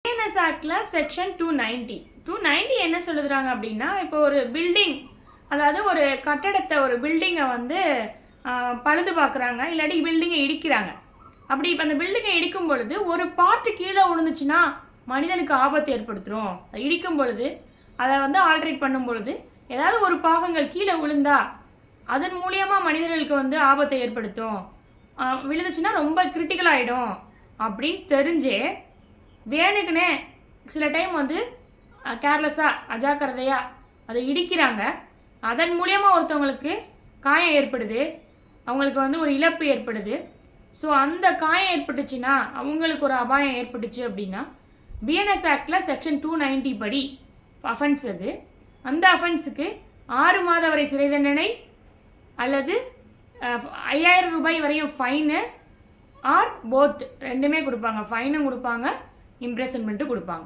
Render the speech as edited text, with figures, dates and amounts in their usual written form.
BNS ஆக்டில் section 290 என்ன சொல்லுறாங்க அப்படின்னா, இப்போ ஒரு பில்டிங், அதாவது ஒரு கட்டடத்தை, ஒரு பில்டிங்கை வந்து பழுது பார்க்குறாங்க, இல்லாட்டி பில்டிங்கை இடிக்கிறாங்க. அப்படி இப்போ அந்த பில்டிங்கை இடிக்கும் பொழுது ஒரு பார்ட்டு கீழே விழுந்துச்சுன்னா மனிதனுக்கு ஆபத்து ஏற்படுத்துகிறோம். இடிக்கும் பொழுது அதை வந்து ஆல்ட்ரேட் பண்ணும் பொழுது ஏதாவது ஒரு பாகங்கள் கீழே விழுந்தா அதன் மூலியமாக மனிதர்களுக்கு வந்து ஆபத்தை ஏற்படுத்தும், விழுந்துச்சுன்னா ரொம்ப கிரிட்டிக்கல் ஆகிடும் அப்படின்னு தெரிஞ்சே வேணுக்குனே சில டைம் வந்து கேர்லெஸ்ஸாக, அஜாக்கிரதையாக அதை இடிக்கிறாங்க. அதன் மூலியமாக ஒருத்தவங்களுக்கு காயம் ஏற்படுது, அவங்களுக்கு வந்து ஒரு இழப்பு ஏற்படுது. ஸோ அந்த காயம் ஏற்பட்டுச்சுன்னா, அவங்களுக்கு ஒரு அபாயம் ஏற்பட்டுச்சு அப்படின்னா பிஎன்எஸ் ஆக்டில் செக்ஷன் 290 படி அஃபென்ஸ் அது. அந்த அஃபென்ஸுக்கு 6 மாத வரை சிறை தண்டனை அல்லது 5000 ரூபாய் வரையும் ஃபைனு ஆர் போத், ரெண்டுமே கொடுப்பாங்க. ஃபைனும் கொடுப்பாங்க, இம்ப்ரெசன்மெண்ட்டும் கொடுப்பாங்க.